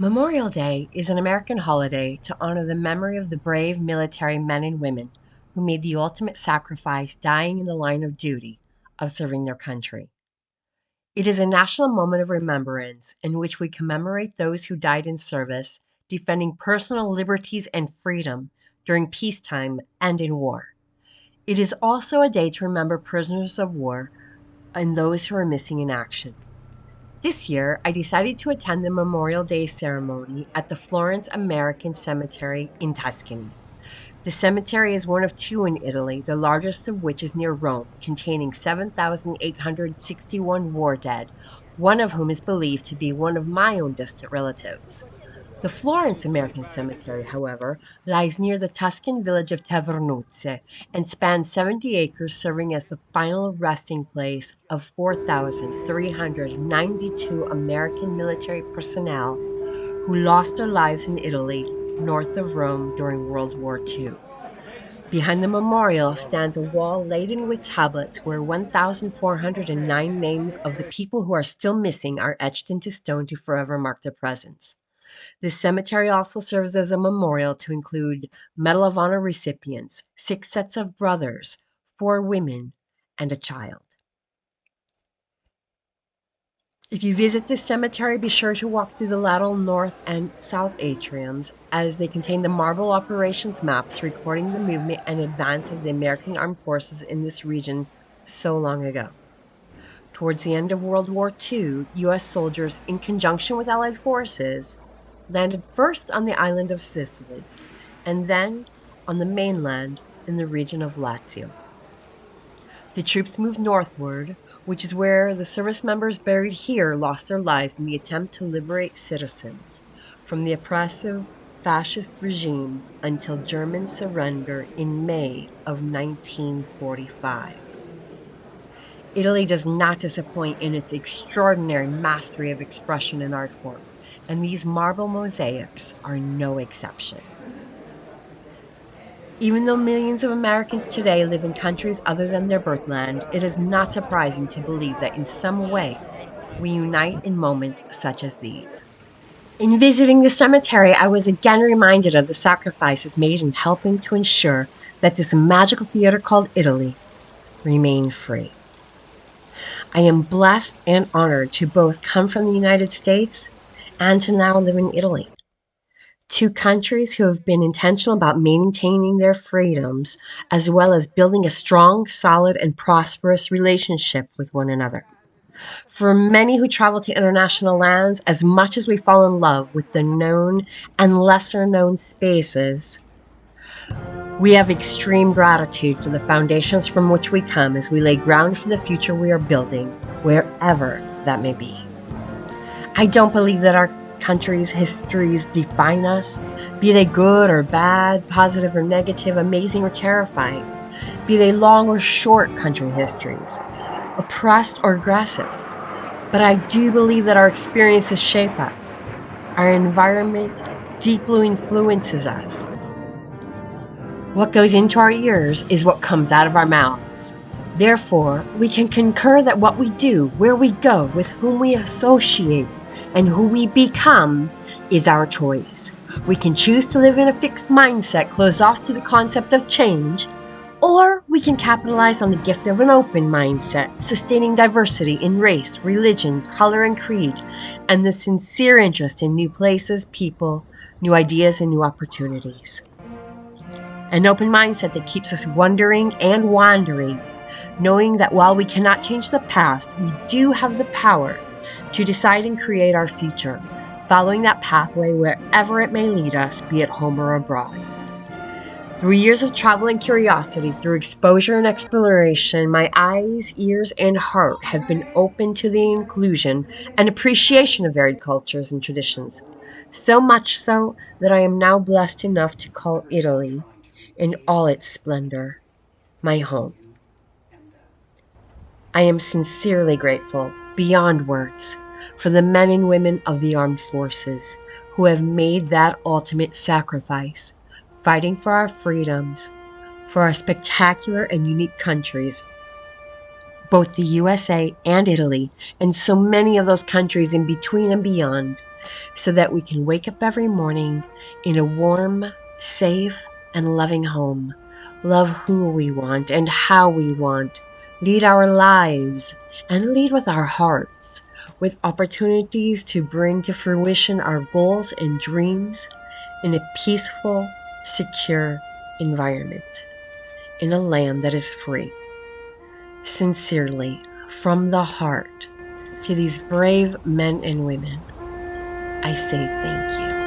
Memorial Day is an American holiday to honor the memory of the brave military men and women who made the ultimate sacrifice dying in the line of duty of serving their country. It is a national moment of remembrance in which we commemorate those who died in service, defending personal liberties and freedom during peacetime and in war. It is also a day to remember prisoners of war and those who are missing in action. This year, I decided to attend the Memorial Day ceremony at the Florence American Cemetery in Tuscany. The cemetery is one of two in Italy, the largest of which is near Rome, containing 7,861 war dead, one of whom is believed to be one of my own distant relatives. The Florence American Cemetery, however, lies near the Tuscan village of Tavernuzze and spans 70 acres, serving as the final resting place of 4,392 American military personnel who lost their lives in Italy north of Rome during World War II. Behind the memorial stands a wall laden with tablets where 1,409 names of the people who are still missing are etched into stone to forever mark their presence. This cemetery also serves as a memorial to include Medal of Honor recipients, 6 sets of brothers, 4 women, and a child. If you visit this cemetery, be sure to walk through the lateral north and south atriums, as they contain the marble operations maps recording the movement and advance of the American armed forces in this region so long ago. Towards the end of World War II, U.S. soldiers, in conjunction with Allied forces, landed first on the island of Sicily, and then on the mainland in the region of Lazio. The troops moved northward, which is where the service members buried here lost their lives in the attempt to liberate citizens from the oppressive fascist regime until German surrender in May of 1945. Italy does not disappoint in its extraordinary mastery of expression and art form, and these marble mosaics are no exception. Even though millions of Americans today live in countries other than their birthland, it is not surprising to believe that in some way we unite in moments such as these. In visiting the cemetery, I was again reminded of the sacrifices made in helping to ensure that this magical theater called Italy remained free. I am blessed and honored to both come from the United States and to now live in Italy. Two countries who have been intentional about maintaining their freedoms, as well as building a strong, solid, and prosperous relationship with one another. For many who travel to international lands, as much as we fall in love with the known and lesser known spaces, we have extreme gratitude for the foundations from which we come as we lay ground for the future we are building, wherever that may be. I don't believe that our countries' histories define us, be they good or bad, positive or negative, amazing or terrifying, be they long or short country histories, oppressed or aggressive. But I do believe that our experiences shape us. Our environment deeply influences us. What goes into our ears is what comes out of our mouths. Therefore, we can concur that what we do, where we go, with whom we associate, and who we become is our choice. We can choose to live in a fixed mindset closed off to the concept of change, or we can capitalize on the gift of an open mindset, sustaining diversity in race, religion, color, and creed, and the sincere interest in new places, people, new ideas, and new opportunities. An open mindset that keeps us wondering and wandering, knowing that while we cannot change the past, we do have the power to decide and create our future, following that pathway wherever it may lead us, be it home or abroad. Through years of travel and curiosity, through exposure and exploration, my eyes, ears, and heart have been open to the inclusion and appreciation of varied cultures and traditions. So much so that I am now blessed enough to call Italy, in all its splendor, my home. I am sincerely grateful, beyond words, for the men and women of the armed forces who have made that ultimate sacrifice, fighting for our freedoms, for our spectacular and unique countries, both the USA and Italy, and so many of those countries in between and beyond, so that we can wake up every morning in a warm, safe, and loving home, love who we want and how we want, lead our lives, and lead with our hearts, with opportunities to bring to fruition our goals and dreams in a peaceful, secure environment, in a land that is free. Sincerely, from the heart, to these brave men and women, I say thank you.